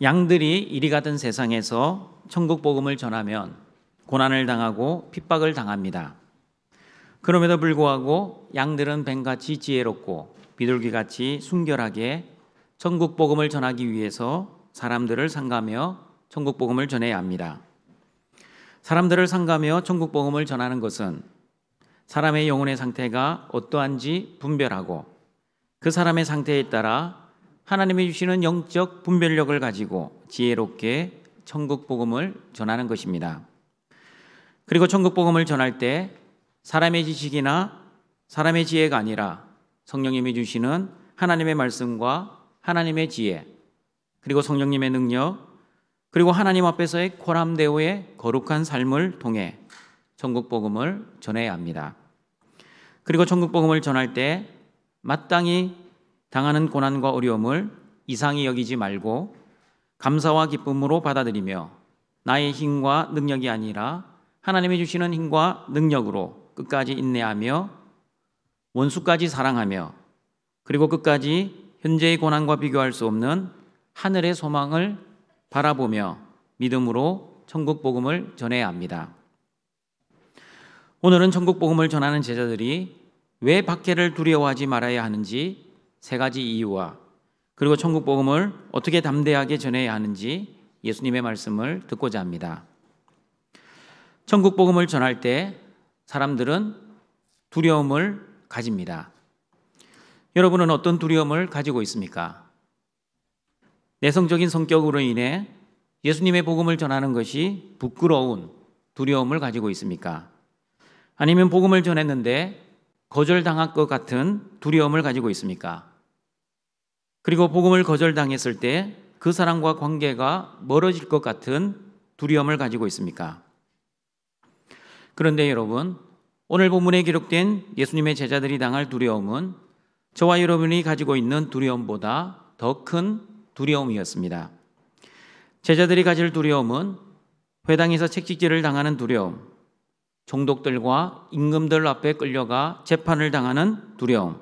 양들이 이리 가던 세상에서 천국 복음을 전하면 고난을 당하고 핍박을 당합니다. 그럼에도 불구하고 양들은 뱀같이 지혜롭고 비둘기같이 순결하게 천국 복음을 전하기 위해서 사람들을 상가며 천국 복음을 전해야 합니다. 사람들을 상가며 천국 복음을 전하는 것은 사람의 영혼의 상태가 어떠한지 분별하고 그 사람의 상태에 따라 하나님이 주시는 영적 분별력을 가지고 지혜롭게 천국 복음을 전하는 것입니다. 그리고 천국 복음을 전할 때 사람의 지식이나 사람의 지혜가 아니라 성령님이 주시는 하나님의 말씀과 하나님의 지혜, 그리고 성령님의 능력, 그리고 하나님 앞에서의 코람데오의 거룩한 삶을 통해 천국 복음을 전해야 합니다. 그리고 천국 복음을 전할 때 마땅히 당하는 고난과 어려움을 이상히 여기지 말고 감사와 기쁨으로 받아들이며 나의 힘과 능력이 아니라 하나님이 주시는 힘과 능력으로 끝까지 인내하며 원수까지 사랑하며 그리고 끝까지 현재의 고난과 비교할 수 없는 하늘의 소망을 바라보며 믿음으로 천국 복음을 전해야 합니다. 오늘은 천국 복음을 전하는 제자들이 왜 박해를 두려워하지 말아야 하는지 세 가지 이유와 그리고 천국 복음을 어떻게 담대하게 전해야 하는지 예수님의 말씀을 듣고자 합니다. 천국 복음을 전할 때 사람들은 두려움을 가집니다. 여러분은 어떤 두려움을 가지고 있습니까? 내성적인 성격으로 인해 예수님의 복음을 전하는 것이 부끄러운 두려움을 가지고 있습니까? 아니면 복음을 전했는데 거절당할 것 같은 두려움을 가지고 있습니까? 그리고 복음을 거절당했을 때 그 사람과 관계가 멀어질 것 같은 두려움을 가지고 있습니까? 그런데 여러분, 오늘 본문에 기록된 예수님의 제자들이 당할 두려움은 저와 여러분이 가지고 있는 두려움보다 더 큰 두려움이었습니다. 제자들이 가질 두려움은 회당에서 책찍질을 당하는 두려움, 종독들과 임금들 앞에 끌려가 재판을 당하는 두려움,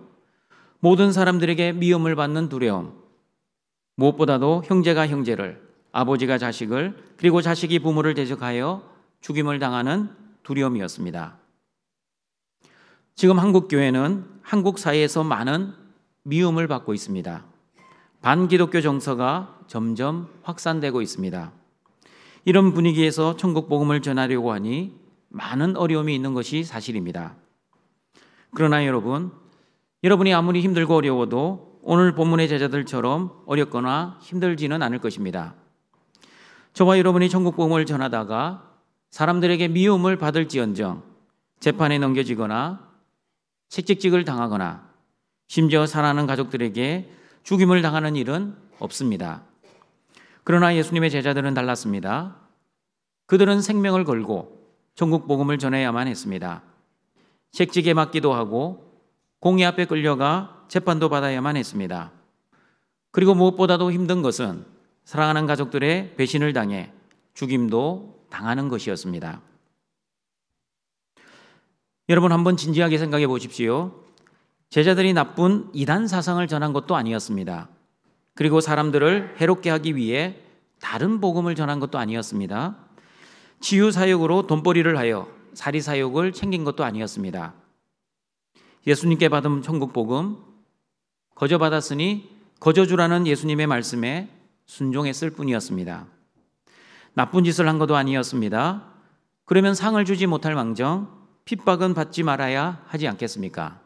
모든 사람들에게 미움을 받는 두려움, 무엇보다도 형제가 형제를, 아버지가 자식을, 그리고 자식이 부모를 대적하여 죽임을 당하는 두려움이었습니다. 지금 한국 교회는 한국 사회에서 많은 미움을 받고 있습니다. 반기독교 정서가 점점 확산되고 있습니다. 이런 분위기에서 천국 복음을 전하려고 하니 많은 어려움이 있는 것이 사실입니다. 그러나 여러분이 아무리 힘들고 어려워도 오늘 본문의 제자들처럼 어렵거나 힘들지는 않을 것입니다. 저와 여러분이 천국 복음을 전하다가 사람들에게 미움을 받을지언정 재판에 넘겨지거나 책찍질을 당하거나 심지어 사랑하는 가족들에게 죽임을 당하는 일은 없습니다. 그러나 예수님의 제자들은 달랐습니다. 그들은 생명을 걸고 천국 복음을 전해야만 했습니다. 책찍에 맞기도 하고 공의 앞에 끌려가 재판도 받아야만 했습니다. 그리고 무엇보다도 힘든 것은 사랑하는 가족들의 배신을 당해 죽임도 당하는 것이었습니다. 여러분, 한번 진지하게 생각해 보십시오. 제자들이 나쁜 이단 사상을 전한 것도 아니었습니다. 그리고 사람들을 해롭게 하기 위해 다른 복음을 전한 것도 아니었습니다. 치유사역으로 돈벌이를 하여 사리사욕을 챙긴 것도 아니었습니다. 예수님께 받은 천국 복음, 거저받았으니 거저주라는 예수님의 말씀에 순종했을 뿐이었습니다. 나쁜 짓을 한 것도 아니었습니다. 그러면 상을 주지 못할 망정 핍박은 받지 말아야 하지 않겠습니까?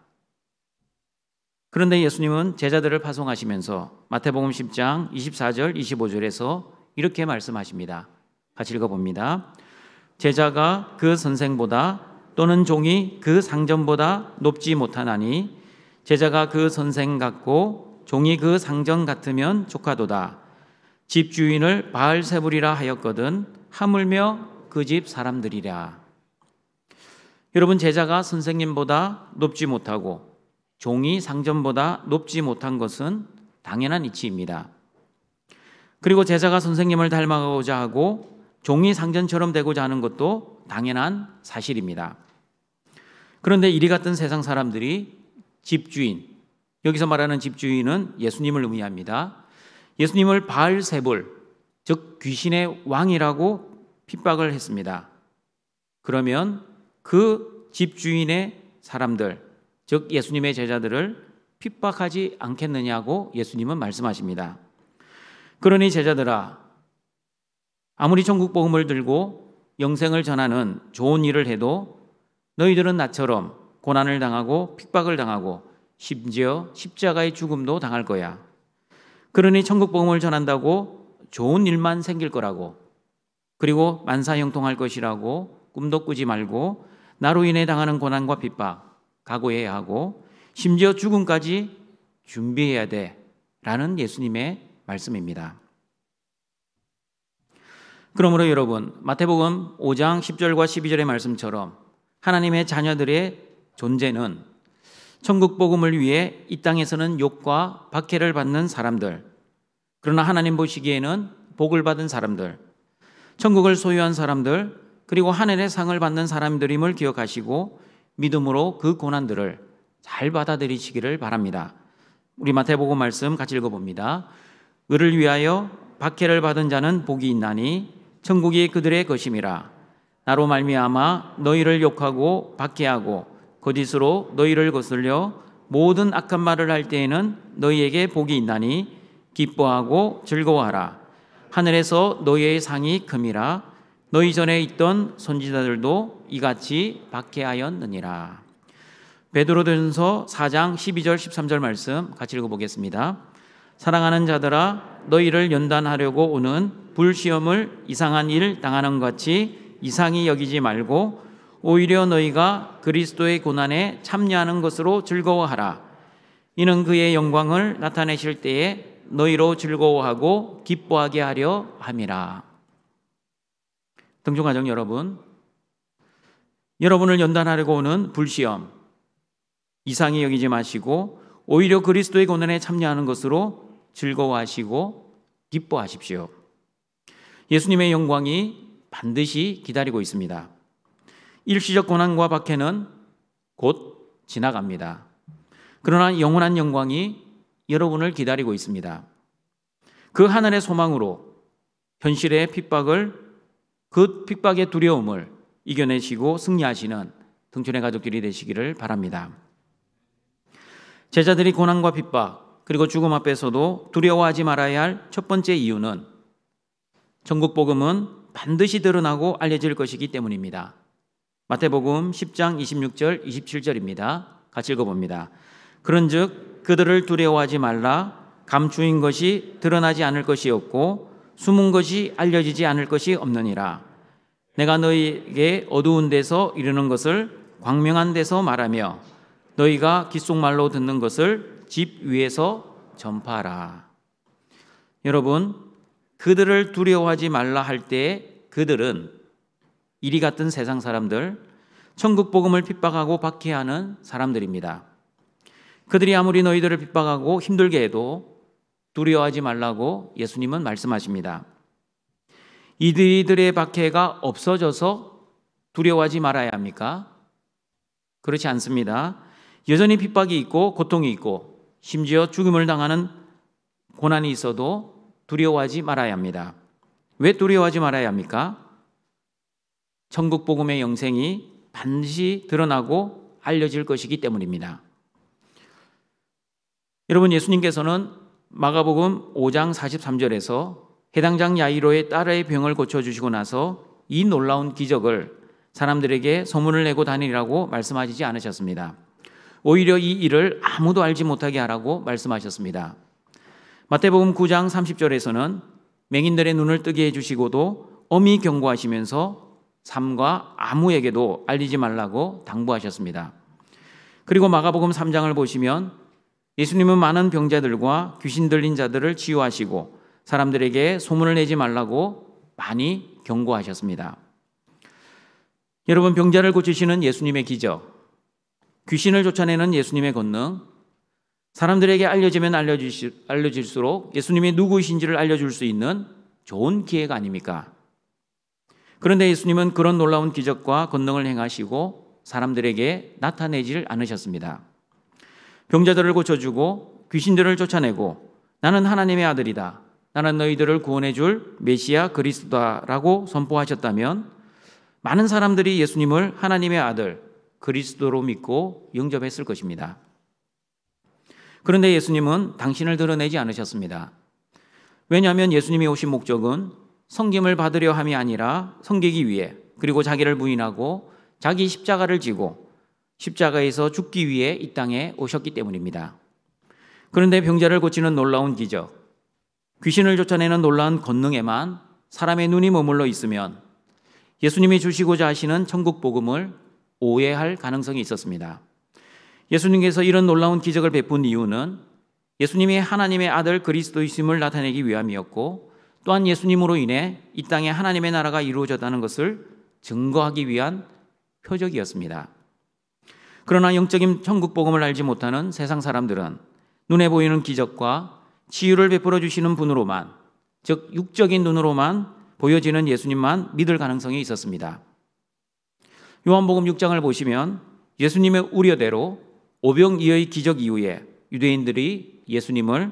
그런데 예수님은 제자들을 파송하시면서 마태복음 10장 24절 25절에서 이렇게 말씀하십니다. 같이 읽어봅니다. 제자가 그 선생보다 또는 종이 그 상전보다 높지 못하나니 제자가 그 선생 같고 종이 그 상전 같으면 족하도다. 집주인을 바알세불이라 하였거든 하물며 그 집 사람들이랴. 여러분, 제자가 선생님보다 높지 못하고 종이 상전보다 높지 못한 것은 당연한 이치입니다. 그리고 제자가 선생님을 닮아가고자 하고 종이 상전처럼 되고자 하는 것도 당연한 사실입니다. 그런데 이리 같은 세상 사람들이 집주인, 여기서 말하는 집주인은 예수님을 의미합니다. 예수님을 바알세불, 즉 귀신의 왕이라고 핍박을 했습니다. 그러면 그 집주인의 사람들, 즉 예수님의 제자들을 핍박하지 않겠느냐고 예수님은 말씀하십니다. 그러니 제자들아, 아무리 천국 복음을 들고 영생을 전하는 좋은 일을 해도 너희들은 나처럼 고난을 당하고 핍박을 당하고 심지어 십자가의 죽음도 당할 거야. 그러니 천국 복음을 전한다고 좋은 일만 생길 거라고, 그리고 만사형통할 것이라고 꿈도 꾸지 말고 나로 인해 당하는 고난과 핍박 각오해야 하고 심지어 죽음까지 준비해야 돼 라는 예수님의 말씀입니다. 그러므로 여러분, 마태복음 5장 10절과 12절의 말씀처럼 하나님의 자녀들의 존재는 천국 복음을 위해 이 땅에서는 욕과 박해를 받는 사람들, 그러나 하나님 보시기에는 복을 받은 사람들, 천국을 소유한 사람들, 그리고 하늘의 상을 받는 사람들임을 기억하시고 믿음으로 그 고난들을 잘 받아들이시기를 바랍니다. 우리 마태복음 말씀 같이 읽어봅니다. 의를 위하여 박해를 받은 자는 복이 있나니 천국이 그들의 것임이라. 나로 말미암아 너희를 욕하고 박해하고 거짓으로 너희를 거슬려 모든 악한 말을 할 때에는 너희에게 복이 있나니 기뻐하고 즐거워하라. 하늘에서 너희의 상이 큼이라. 너희 전에 있던 선지자들도 이같이 박해하였느니라. 베드로전서 4장 12절 13절 말씀 같이 읽어보겠습니다. 사랑하는 자들아, 너희를 연단하려고 오는 불시험을 이상한 일 당하는 것 같이 이상히 여기지 말고 오히려 너희가 그리스도의 고난에 참여하는 것으로 즐거워하라. 이는 그의 영광을 나타내실 때에 너희로 즐거워하고 기뻐하게 하려 함이라. 등중가정 여러분, 여러분을 연단하려고 오는 불시험 이상히 여기지 마시고 오히려 그리스도의 고난에 참여하는 것으로 즐거워하시고 기뻐하십시오. 예수님의 영광이 반드시 기다리고 있습니다. 일시적 고난과 박해는 곧 지나갑니다. 그러나 영원한 영광이 여러분을 기다리고 있습니다. 그 하늘의 소망으로 현실의 핍박을, 그 핍박의 두려움을 이겨내시고 승리하시는 등촌의 가족들이 되시기를 바랍니다. 제자들이 고난과 핍박 그리고 죽음 앞에서도 두려워하지 말아야 할 첫 번째 이유는 천국 복음은 반드시 드러나고 알려질 것이기 때문입니다. 마태복음 10장 26절 27절입니다. 같이 읽어봅니다. 그런즉 그들을 두려워하지 말라. 감추인 것이 드러나지 않을 것이 없고 숨은 것이 알려지지 않을 것이 없느니라. 내가 너희에게 어두운 데서 이르는 것을 광명한 데서 말하며 너희가 귓속말로 듣는 것을 집 위에서 전파하라. 여러분, 그들을 두려워하지 말라 할 때 그들은 이리 같은 세상 사람들, 천국 복음을 핍박하고 박해하는 사람들입니다. 그들이 아무리 너희들을 핍박하고 힘들게 해도 두려워하지 말라고 예수님은 말씀하십니다. 이들의 박해가 없어져서 두려워하지 말아야 합니까? 그렇지 않습니다. 여전히 핍박이 있고 고통이 있고 심지어 죽음을 당하는 고난이 있어도 두려워하지 말아야 합니다. 왜 두려워하지 말아야 합니까? 천국 복음의 영생이 반드시 드러나고 알려질 것이기 때문입니다. 여러분, 예수님께서는 마가복음 5장 43절에서 해당장 야이로의 딸의 병을 고쳐주시고 나서 이 놀라운 기적을 사람들에게 소문을 내고 다니라고 말씀하시지 않으셨습니다. 오히려 이 일을 아무도 알지 못하게 하라고 말씀하셨습니다. 마태복음 9장 30절에서는 맹인들의 눈을 뜨게 해주시고도 엄히 경고하시면서 삼가 아무에게도 알리지 말라고 당부하셨습니다. 그리고 마가복음 3장을 보시면 예수님은 많은 병자들과 귀신 들린 자들을 치유하시고 사람들에게 소문을 내지 말라고 많이 경고하셨습니다. 여러분, 병자를 고치시는 예수님의 기적, 귀신을 쫓아내는 예수님의 권능, 사람들에게 알려지면 알려질수록 예수님이 누구이신지를 알려줄 수 있는 좋은 기회가 아닙니까? 그런데 예수님은 그런 놀라운 기적과 권능을 행하시고 사람들에게 나타내질 않으셨습니다. 병자들을 고쳐주고 귀신들을 쫓아내고 나는 하나님의 아들이다, 나는 너희들을 구원해 줄 메시아 그리스도다라고 선포하셨다면 많은 사람들이 예수님을 하나님의 아들 그리스도로 믿고 영접했을 것입니다. 그런데 예수님은 당신을 드러내지 않으셨습니다. 왜냐하면 예수님이 오신 목적은 섬김을 받으려 함이 아니라 섬기기 위해, 그리고 자기를 부인하고 자기 십자가를 지고 십자가에서 죽기 위해 이 땅에 오셨기 때문입니다. 그런데 병자를 고치는 놀라운 기적, 귀신을 쫓아내는 놀라운 권능에만 사람의 눈이 머물러 있으면 예수님이 주시고자 하시는 천국 복음을 오해할 가능성이 있었습니다. 예수님께서 이런 놀라운 기적을 베푼 이유는 예수님이 하나님의 아들 그리스도이심을 나타내기 위함이었고, 또한 예수님으로 인해 이 땅에 하나님의 나라가 이루어졌다는 것을 증거하기 위한 표적이었습니다. 그러나 영적인 천국 복음을 알지 못하는 세상 사람들은 눈에 보이는 기적과 치유를 베풀어 주시는 분으로만, 즉 육적인 눈으로만 보여지는 예수님만 믿을 가능성이 있었습니다. 요한복음 6장을 보시면 예수님의 우려대로 오병이어의 기적 이후에 유대인들이 예수님을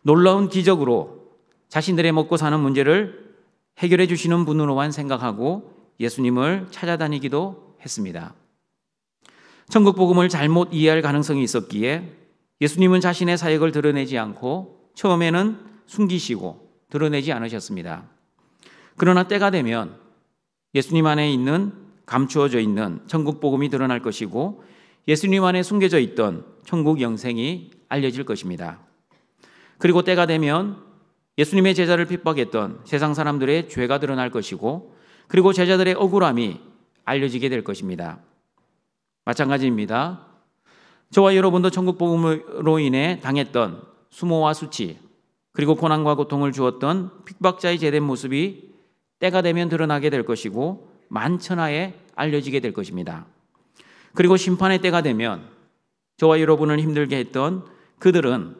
놀라운 기적으로 자신들의 먹고 사는 문제를 해결해 주시는 분으로만 생각하고 예수님을 찾아다니기도 했습니다. 천국 복음을 잘못 이해할 가능성이 있었기에 예수님은 자신의 사역을 드러내지 않고 처음에는 숨기시고 드러내지 않으셨습니다. 그러나 때가 되면 예수님 안에 있는 감추어져 있는 천국 복음이 드러날 것이고 예수님 안에 숨겨져 있던 천국 영생이 알려질 것입니다. 그리고 때가 되면 예수님의 제자를 핍박했던 세상 사람들의 죄가 드러날 것이고, 그리고 제자들의 억울함이 알려지게 될 것입니다. 마찬가지입니다. 저와 여러분도 천국 복음으로 인해 당했던 수모와 수치, 그리고 고난과 고통을 주었던 핍박자의 제된 모습이 때가 되면 드러나게 될 것이고 만천하에 알려지게 될 것입니다. 그리고 심판의 때가 되면 저와 여러분을 힘들게 했던 그들은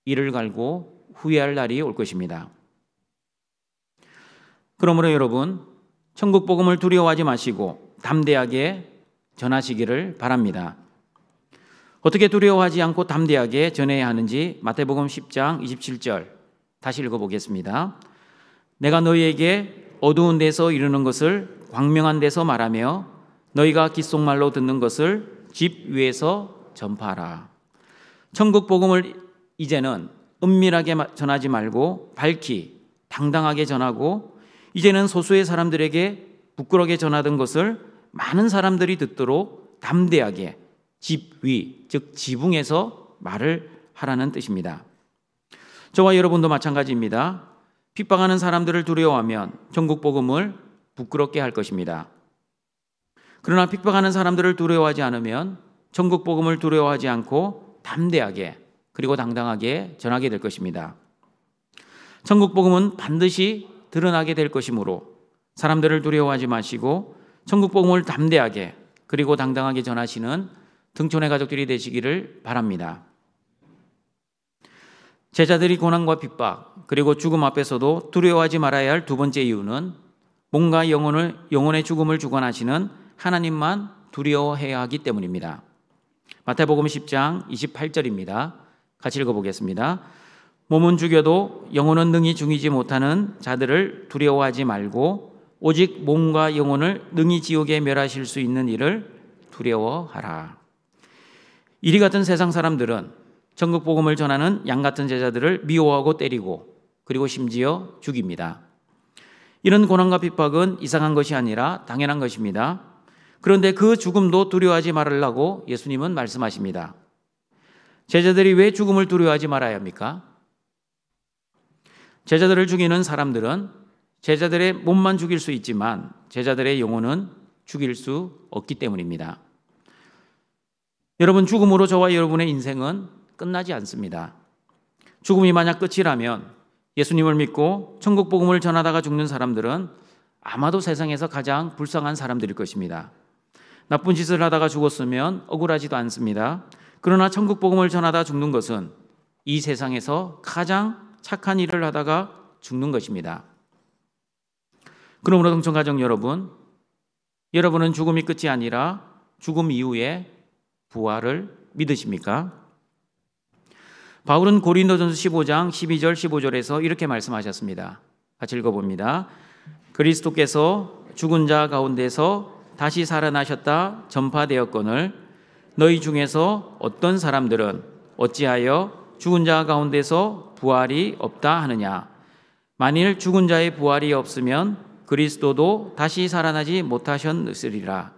이를 갈고 후회할 날이 올 것입니다. 그러므로 여러분, 천국 복음을 두려워하지 마시고 담대하게 전하시기를 바랍니다. 어떻게 두려워하지 않고 담대하게 전해야 하는지 마태복음 10장 27절 다시 읽어보겠습니다. 내가 너희에게 어두운 데서 이르는 것을 광명한 데서 말하며 너희가 귓속말로 듣는 것을 집 위에서 전파하라. 천국 복음을 이제는 은밀하게 전하지 말고 밝히 당당하게 전하고, 이제는 소수의 사람들에게 부끄럽게 전하던 것을 많은 사람들이 듣도록 담대하게 집 위, 즉 지붕에서 말을 하라는 뜻입니다. 저와 여러분도 마찬가지입니다. 핍박하는 사람들을 두려워하면 천국 복음을 부끄럽게 할 것입니다. 그러나 핍박하는 사람들을 두려워하지 않으면 천국 복음을 두려워하지 않고 담대하게 그리고 당당하게 전하게 될 것입니다. 천국 복음은 반드시 드러나게 될 것이므로 사람들을 두려워하지 마시고 천국 복음을 담대하게 그리고 당당하게 전하시는 등촌의 가족들이 되시기를 바랍니다. 제자들이 고난과 핍박 그리고 죽음 앞에서도 두려워하지 말아야 할 두 번째 이유는 몸과 영혼의 죽음을 주관하시는 하나님만 두려워해야 하기 때문입니다. 마태복음 10장 28절입니다. 같이 읽어보겠습니다. 몸은 죽여도 영혼은 능히 죽이지 못하는 자들을 두려워하지 말고 오직 몸과 영혼을 능히 지옥에 멸하실 수 있는 이를 두려워하라. 이리 같은 세상 사람들은 천국 복음을 전하는 양 같은 제자들을 미워하고 때리고 그리고 심지어 죽입니다. 이런 고난과 핍박은 이상한 것이 아니라 당연한 것입니다. 그런데 그 죽음도 두려워하지 말으라고 예수님은 말씀하십니다. 제자들이 왜 죽음을 두려워하지 말아야 합니까? 제자들을 죽이는 사람들은 제자들의 몸만 죽일 수 있지만 제자들의 영혼은 죽일 수 없기 때문입니다. 여러분, 죽음으로 저와 여러분의 인생은 끝나지 않습니다. 죽음이 만약 끝이라면 예수님을 믿고 천국 복음을 전하다가 죽는 사람들은 아마도 세상에서 가장 불쌍한 사람들일 것입니다. 나쁜 짓을 하다가 죽었으면 억울하지도 않습니다. 그러나 천국 복음을 전하다 죽는 것은 이 세상에서 가장 착한 일을 하다가 죽는 것입니다. 그러므로 동천가족 여러분, 여러분은 죽음이 끝이 아니라 죽음 이후에 부활을 믿으십니까? 바울은 고린도전서 15장 12절 15절에서 이렇게 말씀하셨습니다. 같이 읽어봅니다. 그리스도께서 죽은 자 가운데서 다시 살아나셨다 전파되었거늘 너희 중에서 어떤 사람들은 어찌하여 죽은 자 가운데서 부활이 없다 하느냐. 만일 죽은 자의 부활이 없으면 그리스도도 다시 살아나지 못하셨으리라.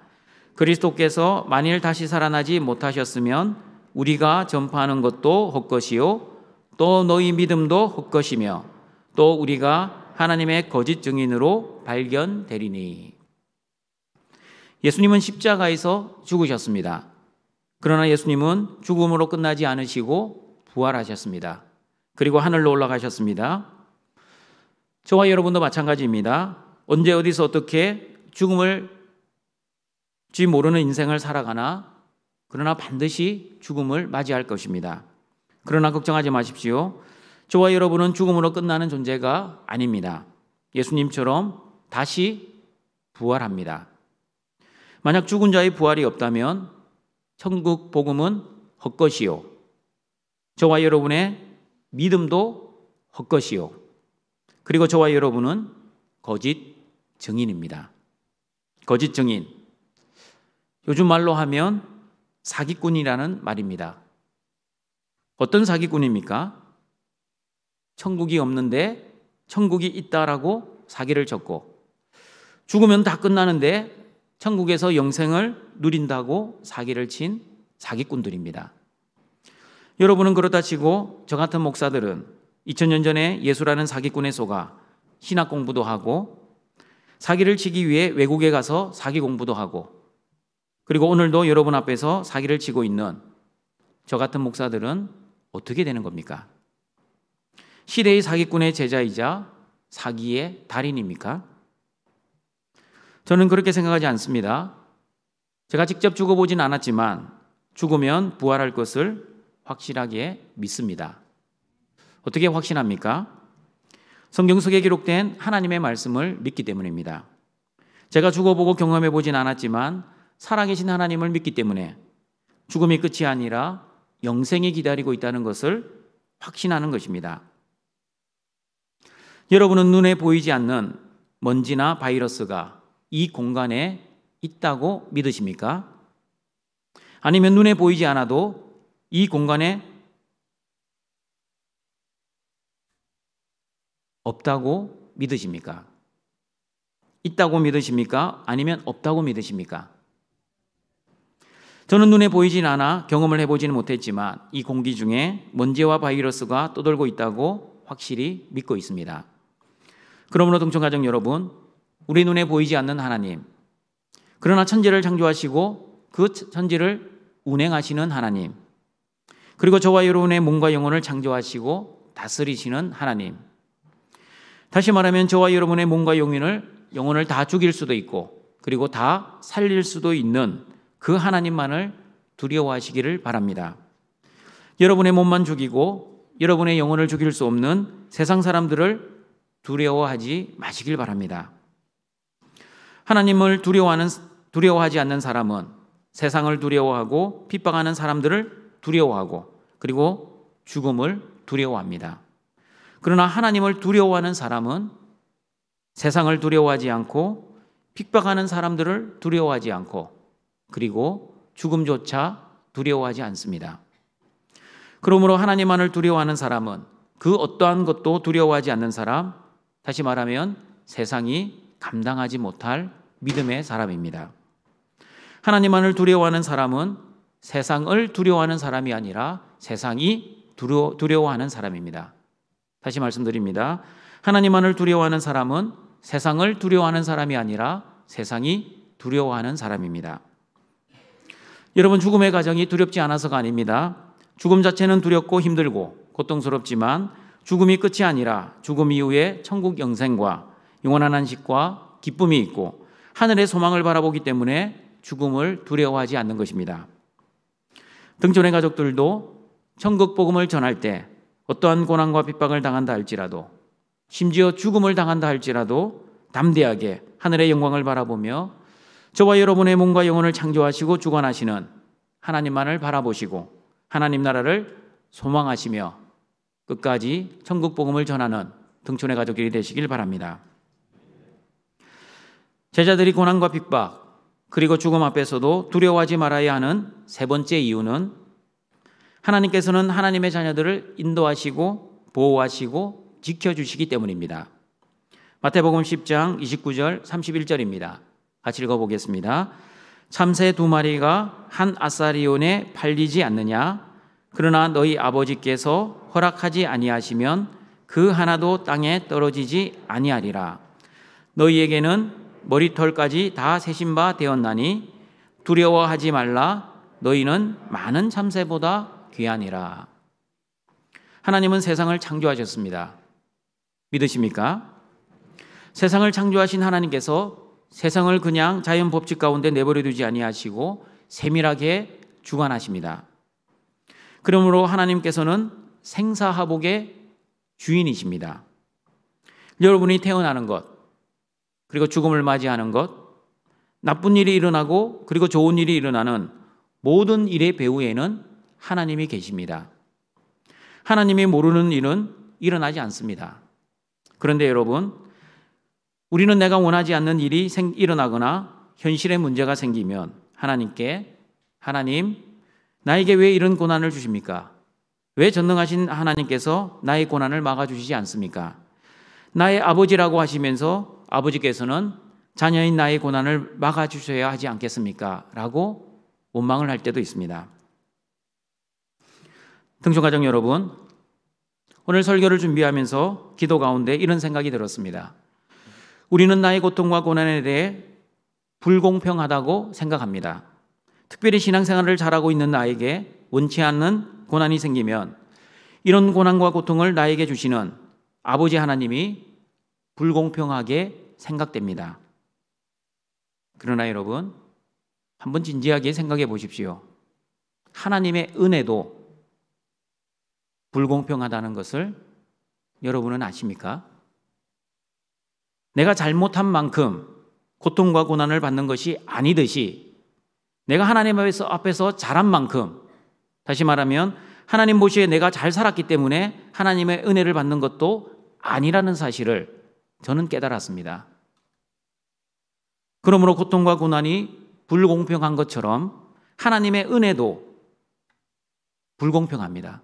그리스도께서 만일 다시 살아나지 못하셨으면 우리가 전파하는 것도 헛것이요 또 너희 믿음도 헛것이며 또 우리가 하나님의 거짓 증인으로 발견되리니. 예수님은 십자가에서 죽으셨습니다. 그러나 예수님은 죽음으로 끝나지 않으시고 부활하셨습니다. 그리고 하늘로 올라가셨습니다. 저와 여러분도 마찬가지입니다. 언제 어디서 어떻게 죽음을 모르는 인생을 살아가나 그러나 반드시 죽음을 맞이할 것입니다. 그러나 걱정하지 마십시오. 저와 여러분은 죽음으로 끝나는 존재가 아닙니다. 예수님처럼 다시 부활합니다. 만약 죽은 자의 부활이 없다면 천국 복음은 헛것이요 저와 여러분의 믿음도 헛것이요 그리고 저와 여러분은 거짓 증인입니다. 거짓 증인, 요즘 말로 하면 사기꾼이라는 말입니다. 어떤 사기꾼입니까? 천국이 없는데 천국이 있다라고 사기를 쳤고 죽으면 다 끝나는데 천국에서 영생을 누린다고 사기를 친 사기꾼들입니다. 여러분은 그렇다 치고 저 같은 목사들은 2000년 전에 예수라는 사기꾼에 속아 신학 공부도 하고 사기를 치기 위해 외국에 가서 사기 공부도 하고 그리고 오늘도 여러분 앞에서 사기를 치고 있는 저 같은 목사들은 어떻게 되는 겁니까? 시대의 사기꾼의 제자이자 사기의 달인입니까? 저는 그렇게 생각하지 않습니다. 제가 직접 죽어보진 않았지만 죽으면 부활할 것을 확실하게 믿습니다. 어떻게 확신합니까? 성경 속에 기록된 하나님의 말씀을 믿기 때문입니다. 제가 죽어보고 경험해보진 않았지만 살아계신 하나님을 믿기 때문에 죽음이 끝이 아니라 영생이 기다리고 있다는 것을 확신하는 것입니다. 여러분은 눈에 보이지 않는 먼지나 바이러스가 이 공간에 있다고 믿으십니까? 아니면 눈에 보이지 않아도 이 공간에 없다고 믿으십니까? 있다고 믿으십니까? 아니면 없다고 믿으십니까? 저는 눈에 보이진 않아 경험을 해보지는 못했지만 이 공기 중에 먼지와 바이러스가 떠돌고 있다고 확실히 믿고 있습니다. 그러므로 동청가족 여러분, 우리 눈에 보이지 않는 하나님, 그러나 천지를 창조하시고 그 천지를 운행하시는 하나님, 그리고 저와 여러분의 몸과 영혼을 창조하시고 다스리시는 하나님, 다시 말하면 저와 여러분의 몸과 영혼을 다 죽일 수도 있고 그리고 다 살릴 수도 있는 그 하나님만을 두려워하시기를 바랍니다. 여러분의 몸만 죽이고 여러분의 영혼을 죽일 수 없는 세상 사람들을 두려워하지 마시길 바랍니다. 하나님을 두려워하지 않는 사람은 세상을 두려워하고 핍박하는 사람들을 두려워하고 그리고 죽음을 두려워합니다. 그러나 하나님을 두려워하는 사람은 세상을 두려워하지 않고 핍박하는 사람들을 두려워하지 않고 그리고 죽음조차 두려워하지 않습니다. 그러므로 하나님만을 두려워하는 사람은 그 어떠한 것도 두려워하지 않는 사람, 다시 말하면 세상이 감당하지 못할 믿음의 사람입니다. 하나님만을 두려워하는 사람은 세상을 두려워하는 사람이 아니라 세상이 두려워하는 사람입니다. 다시 말씀드립니다. 하나님만을 두려워하는 사람은 세상을 두려워하는 사람이 아니라 세상이 두려워하는 사람입니다. 여러분, 죽음의 과정이 두렵지 않아서가 아닙니다. 죽음 자체는 두렵고 힘들고 고통스럽지만 죽음이 끝이 아니라 죽음 이후에 천국 영생과 영원한 안식과 기쁨이 있고 하늘의 소망을 바라보기 때문에 죽음을 두려워하지 않는 것입니다. 등촌의 가족들도 천국 복음을 전할 때 어떠한 고난과 핍박을 당한다 할지라도 심지어 죽음을 당한다 할지라도 담대하게 하늘의 영광을 바라보며 저와 여러분의 몸과 영혼을 창조하시고 주관하시는 하나님만을 바라보시고 하나님 나라를 소망하시며 끝까지 천국 복음을 전하는 등촌의 가족들이 되시길 바랍니다. 제자들이 고난과 핍박 그리고 죽음 앞에서도 두려워하지 말아야 하는 세 번째 이유는 하나님께서는 하나님의 자녀들을 인도하시고 보호하시고 지켜주시기 때문입니다. 마태복음 10장 29절 31절입니다. 같이 읽어보겠습니다. 참새 2마리가 한 아사리온에 팔리지 않느냐? 그러나 너희 아버지께서 허락하지 아니하시면 그 하나도 땅에 떨어지지 아니하리라. 너희에게는 머리털까지 다 세신 바 되었나니 두려워하지 말라. 너희는 많은 참새보다 귀하니라. 하나님은 세상을 창조하셨습니다. 믿으십니까? 세상을 창조하신 하나님께서 세상을 그냥 자연 법칙 가운데 내버려 두지 아니하시고 세밀하게 주관하십니다. 그러므로 하나님께서는 생사화복의 주인이십니다. 여러분이 태어나는 것, 그리고 죽음을 맞이하는 것, 나쁜 일이 일어나고 그리고 좋은 일이 일어나는 모든 일의 배후에는 하나님이 계십니다. 하나님이 모르는 일은 일어나지 않습니다. 그런데 여러분, 우리는 내가 원하지 않는 일이 일어나거나 현실의 문제가 생기면 하나님께 하나님, 나에게 왜 이런 고난을 주십니까? 왜 전능하신 하나님께서 나의 고난을 막아주시지 않습니까? 나의 아버지라고 하시면서 아버지께서는 자녀인 나의 고난을 막아주셔야 하지 않겠습니까? 라고 원망을 할 때도 있습니다. 등촌가족 여러분, 오늘 설교를 준비하면서 기도 가운데 이런 생각이 들었습니다. 우리는 나의 고통과 고난에 대해 불공평하다고 생각합니다. 특별히 신앙생활을 잘하고 있는 나에게 원치 않는 고난이 생기면 이런 고난과 고통을 나에게 주시는 아버지 하나님이 불공평하게 생각됩니다. 그러나 여러분, 한번 진지하게 생각해 보십시오. 하나님의 은혜도 불공평하다는 것을 여러분은 아십니까? 내가 잘못한 만큼 고통과 고난을 받는 것이 아니듯이 내가 하나님 앞에서 잘한 만큼, 다시 말하면 하나님 보시기에 내가 잘 살았기 때문에 하나님의 은혜를 받는 것도 아니라는 사실을 저는 깨달았습니다. 그러므로 고통과 고난이 불공평한 것처럼 하나님의 은혜도 불공평합니다.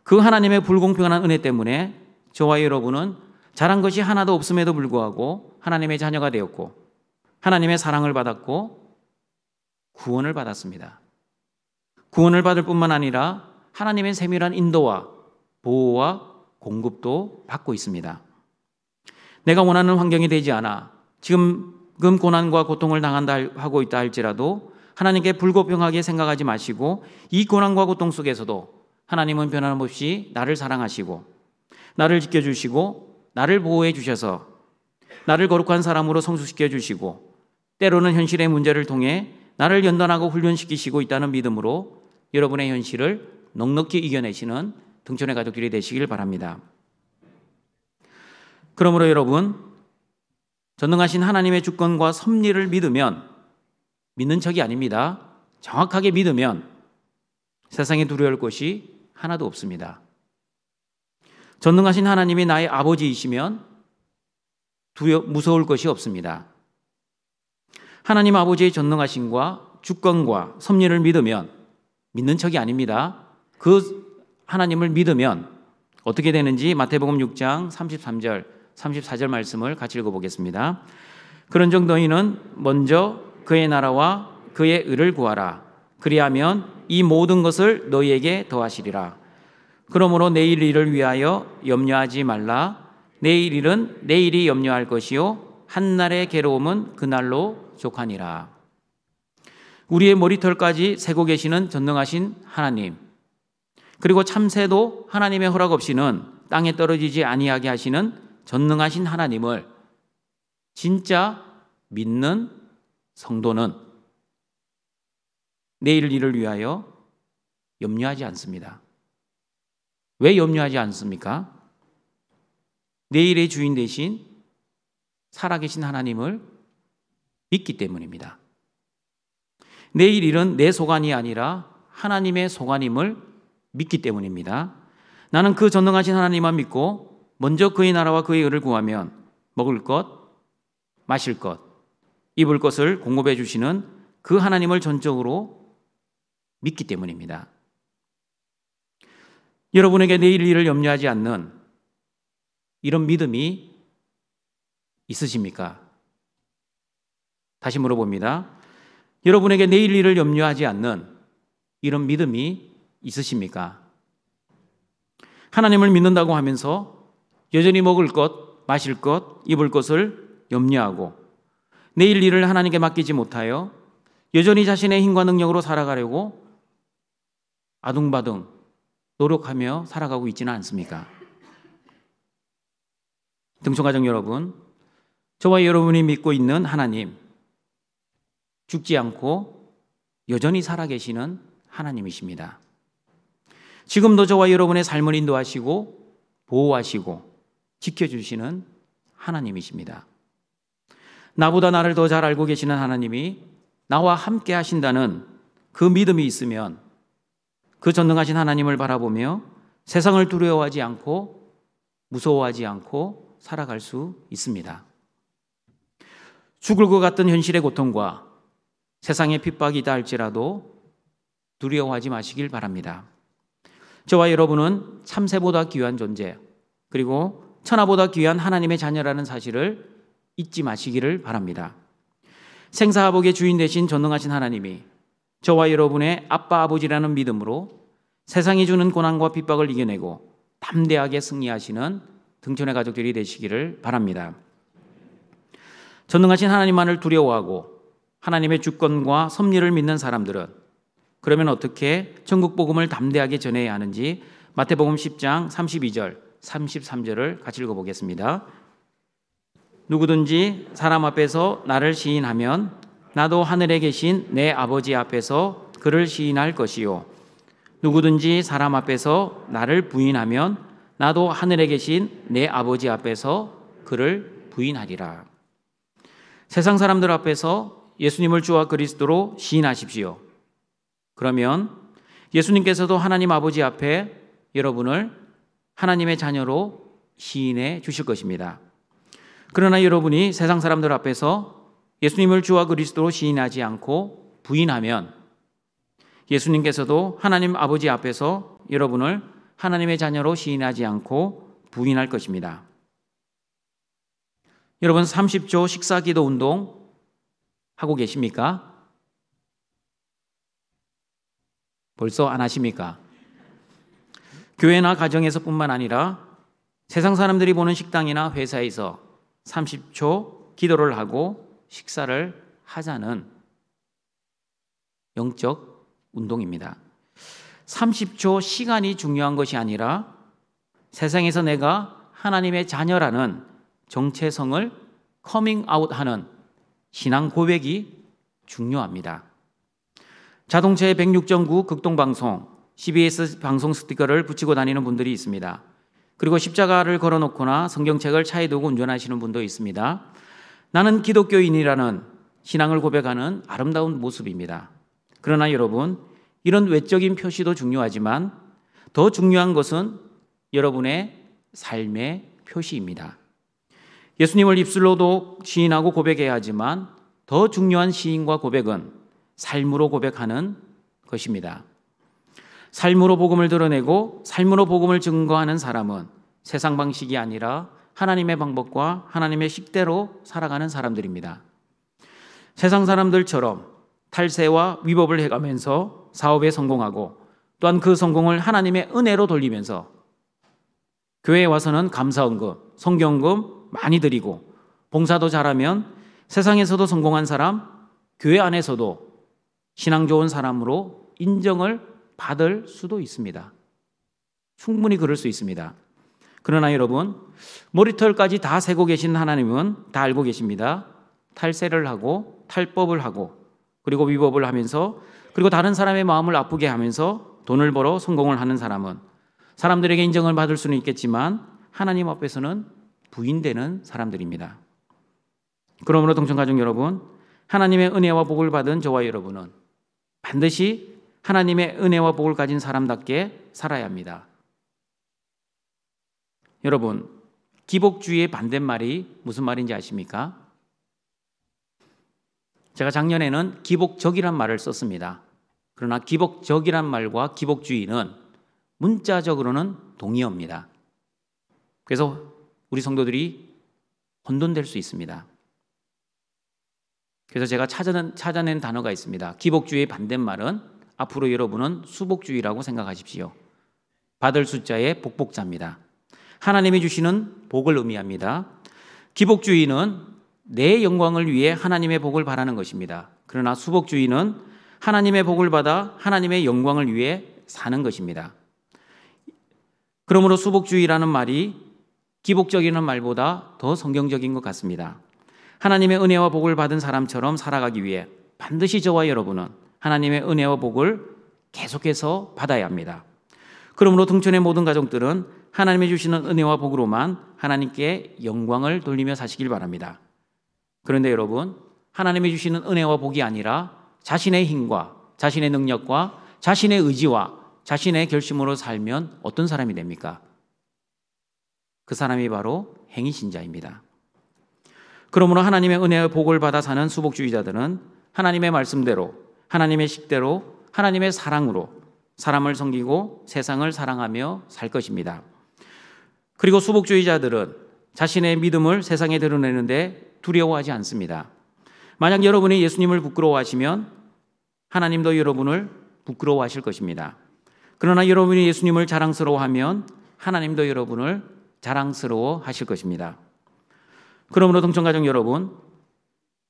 그 하나님의 불공평한 은혜 때문에 저와 여러분은 잘한 것이 하나도 없음에도 불구하고 하나님의 자녀가 되었고 하나님의 사랑을 받았고 구원을 받았습니다. 구원을 받을 뿐만 아니라 하나님의 세밀한 인도와 보호와 공급도 받고 있습니다. 내가 원하는 환경이 되지 않아 지금 고난과 고통을 하고 있다 할지라도 하나님께 불공평하게 생각하지 마시고 이 고난과 고통 속에서도 하나님은 변함없이 나를 사랑하시고 나를 지켜주시고 나를 보호해 주셔서 나를 거룩한 사람으로 성숙시켜 주시고 때로는 현실의 문제를 통해 나를 연단하고 훈련시키시고 있다는 믿음으로 여러분의 현실을 넉넉히 이겨내시는 등촌의 가족들이 되시길 바랍니다. 그러므로 여러분, 전능하신 하나님의 주권과 섭리를 믿는 척이 아닙니다. 정확하게 믿으면 세상에 두려울 것이 하나도 없습니다. 전능하신 하나님이 나의 아버지이시면 무서울 것이 없습니다. 하나님 아버지의 전능하심과 주권과 섭리를 믿는 척이 아닙니다. 그 하나님을 믿으면 어떻게 되는지 마태복음 6장 33절, 34절 말씀을 같이 읽어보겠습니다. 그런즉 너희는 먼저 그의 나라와 그의 의를 구하라. 그리하면 이 모든 것을 너희에게 더하시리라. 그러므로 내일 일을 위하여 염려하지 말라. 내일 일은 내일이 염려할 것이요 한날의 괴로움은 그날로 족하니라. 우리의 머리털까지 세고 계시는 전능하신 하나님, 그리고 참새도 하나님의 허락 없이는 땅에 떨어지지 아니하게 하시는 전능하신 하나님을 진짜 믿는 성도는 내일 일을 위하여 염려하지 않습니다. 왜 염려하지 않습니까? 내일의 주인 대신 살아계신 하나님을 믿기 때문입니다. 내일 일은 내 소관이 아니라 하나님의 소관임을 믿기 때문입니다. 나는 그 전능하신 하나님만 믿고 먼저 그의 나라와 그의 의를 구하면 먹을 것, 마실 것, 입을 것을 공급해 주시는 그 하나님을 전적으로 믿기 때문입니다. 여러분에게 내일 일을 염려하지 않는 이런 믿음이 있으십니까? 다시 물어봅니다. 여러분에게 내일 일을 염려하지 않는 이런 믿음이 있으십니까? 하나님을 믿는다고 하면서 여전히 먹을 것, 마실 것, 입을 것을 염려하고 내일 일을 하나님께 맡기지 못하여 여전히 자신의 힘과 능력으로 살아가려고 아둥바둥 노력하며 살아가고 있지는 않습니까? 등촌가족 여러분, 저와 여러분이 믿고 있는 하나님, 죽지 않고 여전히 살아계시는 하나님이십니다. 지금도 저와 여러분의 삶을 인도하시고 보호하시고 지켜주시는 하나님이십니다. 나보다 나를 더 잘 알고 계시는 하나님이 나와 함께 하신다는 그 믿음이 있으면 그 전능하신 하나님을 바라보며 세상을 두려워하지 않고 무서워하지 않고 살아갈 수 있습니다. 죽을 것 같은 현실의 고통과 세상의 핍박이 있다 할지라도 두려워하지 마시길 바랍니다. 저와 여러분은 참새보다 귀한 존재, 그리고 천하보다 귀한 하나님의 자녀라는 사실을 잊지 마시기를 바랍니다. 생사화복의 주인 되신 전능하신 하나님이 저와 여러분의 아빠 아버지라는 믿음으로 세상이 주는 고난과 핍박을 이겨내고 담대하게 승리하시는 등촌의 가족들이 되시기를 바랍니다. 전능하신 하나님만을 두려워하고 하나님의 주권과 섭리를 믿는 사람들은 그러면 어떻게 천국 복음을 담대하게 전해야 하는지 마태복음 10장 32절 33절을 같이 읽어보겠습니다. 누구든지 사람 앞에서 나를 시인하면 나도 하늘에 계신 내 아버지 앞에서 그를 시인할 것이요 누구든지 사람 앞에서 나를 부인하면 나도 하늘에 계신 내 아버지 앞에서 그를 부인하리라. 세상 사람들 앞에서 예수님을 주와 그리스도로 시인하십시오. 그러면 예수님께서도 하나님 아버지 앞에 여러분을 하나님의 자녀로 시인해 주실 것입니다. 그러나 여러분이 세상 사람들 앞에서 예수님을 주와 그리스도로 시인하지 않고 부인하면 예수님께서도 하나님 아버지 앞에서 여러분을 하나님의 자녀로 시인하지 않고 부인할 것입니다. 여러분 30조 식사기도 운동 하고 계십니까? 벌써 안 하십니까? 교회나 가정에서뿐만 아니라 세상 사람들이 보는 식당이나 회사에서 30초 기도를 하고 식사를 하자는 영적 운동입니다. 30초 시간이 중요한 것이 아니라 세상에서 내가 하나님의 자녀라는 정체성을 커밍아웃하는 신앙 고백이 중요합니다. 자동차에 106.9 극동방송, CBS 방송 스티커를 붙이고 다니는 분들이 있습니다. 그리고 십자가를 걸어놓거나 성경책을 차에 두고 운전하시는 분도 있습니다. 나는 기독교인이라는 신앙을 고백하는 아름다운 모습입니다. 그러나 여러분, 이런 외적인 표시도 중요하지만 더 중요한 것은 여러분의 삶의 표시입니다. 예수님을 입술로도 시인하고 고백해야 하지만 더 중요한 시인과 고백은 삶으로 고백하는 것입니다. 삶으로 복음을 드러내고 삶으로 복음을 증거하는 사람은 세상 방식이 아니라 하나님의 방법과 하나님의 식대로 살아가는 사람들입니다. 세상 사람들처럼 탈세와 위법을 해가면서 사업에 성공하고 또한 그 성공을 하나님의 은혜로 돌리면서 교회에 와서는 감사헌금, 성경금 많이 드리고 봉사도 잘하면 세상에서도 성공한 사람, 교회 안에서도 신앙 좋은 사람으로 인정을 받을 수도 있습니다. 충분히 그럴 수 있습니다. 그러나 여러분, 머리털까지 다 세고 계신 하나님은 다 알고 계십니다. 탈세를 하고 탈법을 하고 그리고 위법을 하면서 그리고 다른 사람의 마음을 아프게 하면서 돈을 벌어 성공을 하는 사람은 사람들에게 인정을 받을 수는 있겠지만 하나님 앞에서는 부인되는 사람들입니다. 그러므로 동천가족 여러분, 하나님의 은혜와 복을 받은 저와 여러분은 반드시 하나님의 은혜와 복을 가진 사람답게 살아야 합니다. 여러분, 기복주의의 반대말이 무슨 말인지 아십니까? 제가 작년에는 기복적이란 말을 썼습니다. 그러나 기복적이란 말과 기복주의는 문자적으로는 동의어입니다. 그래서 우리 성도들이 혼돈될 수 있습니다. 그래서 제가 찾아낸 단어가 있습니다. 기복주의의 반대말은 앞으로 여러분은 수복주의라고 생각하십시오. 받을 숫자의 복복자입니다. 하나님이 주시는 복을 의미합니다. 기복주의는 내 영광을 위해 하나님의 복을 바라는 것입니다. 그러나 수복주의는 하나님의 복을 받아 하나님의 영광을 위해 사는 것입니다. 그러므로 수복주의라는 말이 기복적이라는 말보다 더 성경적인 것 같습니다. 하나님의 은혜와 복을 받은 사람처럼 살아가기 위해 반드시 저와 여러분은 하나님의 은혜와 복을 계속해서 받아야 합니다. 그러므로 등촌의 모든 가족들은 하나님이 주시는 은혜와 복으로만 하나님께 영광을 돌리며 사시길 바랍니다. 그런데 여러분, 하나님이 주시는 은혜와 복이 아니라 자신의 힘과 자신의 능력과 자신의 의지와 자신의 결심으로 살면 어떤 사람이 됩니까? 그 사람이 바로 행위신자입니다. 그러므로 하나님의 은혜와 복을 받아 사는 수복주의자들은 하나님의 말씀대로, 하나님의 식대로, 하나님의 사랑으로 사람을 섬기고 세상을 사랑하며 살 것입니다. 그리고 수복주의자들은 자신의 믿음을 세상에 드러내는데 두려워하지 않습니다. 만약 여러분이 예수님을 부끄러워하시면 하나님도 여러분을 부끄러워하실 것입니다. 그러나 여러분이 예수님을 자랑스러워하면 하나님도 여러분을 자랑스러워하실 것입니다. 그러므로 동천가족 여러분,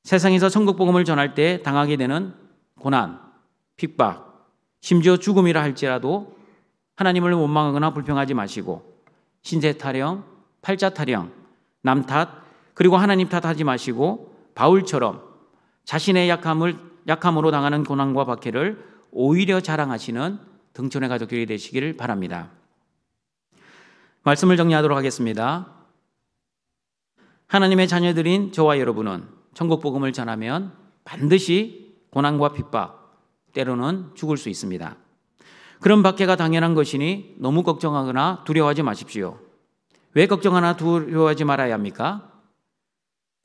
세상에서 천국 복음을 전할 때 당하게 되는 고난, 핍박, 심지어 죽음이라 할지라도 하나님을 원망하거나 불평하지 마시고 신세 타령, 팔자 타령, 남 탓, 그리고 하나님 탓하지 마시고 바울처럼 자신의 약함으로 당하는 고난과 박해를 오히려 자랑하시는 등촌의 가족들이 되시기를 바랍니다. 말씀을 정리하도록 하겠습니다. 하나님의 자녀들인 저와 여러분은 천국 복음을 전하면 반드시 고난과 핍박, 때로는 죽을 수 있습니다. 그런 박해가 당연한 것이니 너무 걱정하거나 두려워하지 마십시오. 왜 걱정하나 두려워하지 말아야 합니까?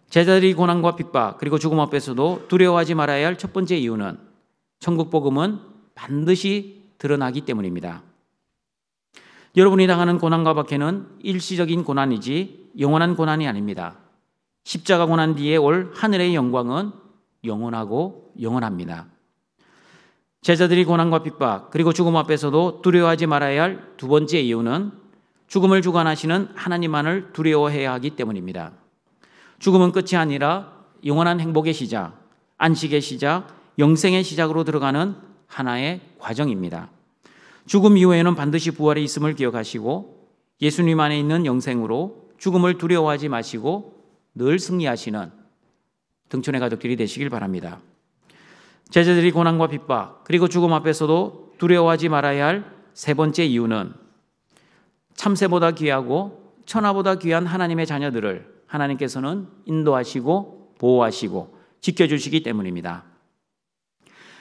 제자들이 고난과 핍박 그리고 죽음 앞에서도 두려워하지 말아야 할 첫 번째 이유는 천국 복음은 반드시 드러나기 때문입니다. 여러분이 당하는 고난과 박해는 일시적인 고난이지 영원한 고난이 아닙니다. 십자가 고난 뒤에 올 하늘의 영광은 영원하고 영원합니다. 제자들이 고난과 핍박 그리고 죽음 앞에서도 두려워하지 말아야 할 두 번째 이유는 죽음을 주관하시는 하나님만을 두려워해야 하기 때문입니다. 죽음은 끝이 아니라 영원한 행복의 시작, 안식의 시작, 영생의 시작으로 들어가는 하나의 과정입니다. 죽음 이후에는 반드시 부활이 있음을 기억하시고 예수님 안에 있는 영생으로 죽음을 두려워하지 마시고 늘 승리하시는 등촌의 가족들이 되시길 바랍니다. 제자들이 고난과 핍박 그리고 죽음 앞에서도 두려워하지 말아야 할 세 번째 이유는 참새보다 귀하고 천하보다 귀한 하나님의 자녀들을 하나님께서는 인도하시고 보호하시고 지켜주시기 때문입니다.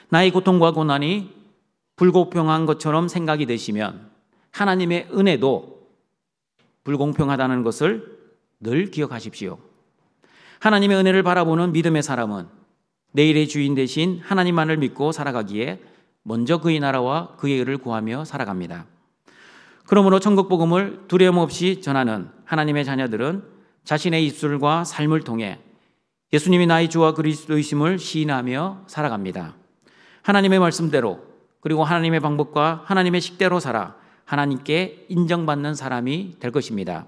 나의 고통과 고난이 불공평한 것처럼 생각이 되시면 하나님의 은혜도 불공평하다는 것을 늘 기억하십시오. 하나님의 은혜를 바라보는 믿음의 사람은 내일의 주인 되신 하나님만을 믿고 살아가기에 먼저 그의 나라와 그의 의를 구하며 살아갑니다. 그러므로 천국 복음을 두려움 없이 전하는 하나님의 자녀들은 자신의 입술과 삶을 통해 예수님이 나의 주와 그리스도이심을 시인하며 살아갑니다. 하나님의 말씀대로 그리고 하나님의 방법과 하나님의 식대로 살아 하나님께 인정받는 사람이 될 것입니다.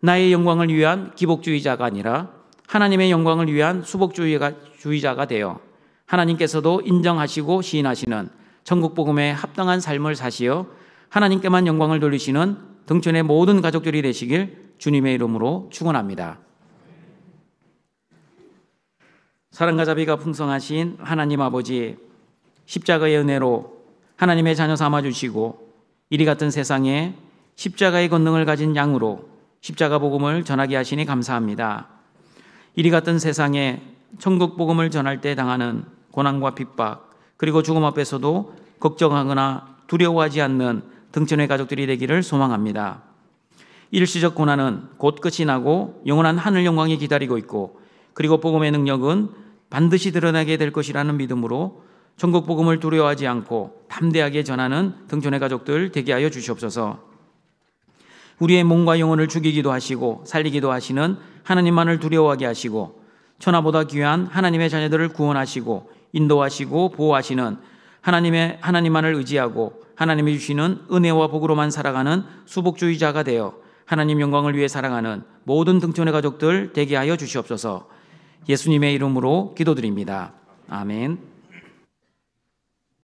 나의 영광을 위한 기복주의자가 아니라 하나님의 영광을 위한 수복주의자가 되어 하나님께서도 인정하시고 시인하시는 천국 복음에 합당한 삶을 사시어 하나님께만 영광을 돌리시는 등촌의 모든 가족들이 되시길 주님의 이름으로 축원합니다. 사랑과 자비가 풍성하신 하나님 아버지, 십자가의 은혜로 하나님의 자녀 삼아주시고 이리 같은 세상에 십자가의 권능을 가진 양으로 십자가 복음을 전하게 하시니 감사합니다. 이리 같은 세상에 천국 복음을 전할 때 당하는 고난과 핍박 그리고 죽음 앞에서도 걱정하거나 두려워하지 않는 등천의 가족들이 되기를 소망합니다. 일시적 고난은 곧 끝이 나고 영원한 하늘 영광이 기다리고 있고, 그리고 복음의 능력은 반드시 드러나게 될 것이라는 믿음으로 천국 복음을 두려워하지 않고 담대하게 전하는 등촌의 가족들 되게 하여 주시옵소서. 우리의 몸과 영혼을 죽이기도 하시고 살리기도 하시는 하나님만을 두려워하게 하시고, 천하보다 귀한 하나님의 자녀들을 구원하시고 인도하시고 보호하시는 하나님만을 의지하고 하나님이 주시는 은혜와 복으로만 살아가는 수복주의자가 되어 하나님 영광을 위해 살아가는 모든 등촌의 가족들 되게 하여 주시옵소서. 예수님의 이름으로 기도드립니다. 아멘.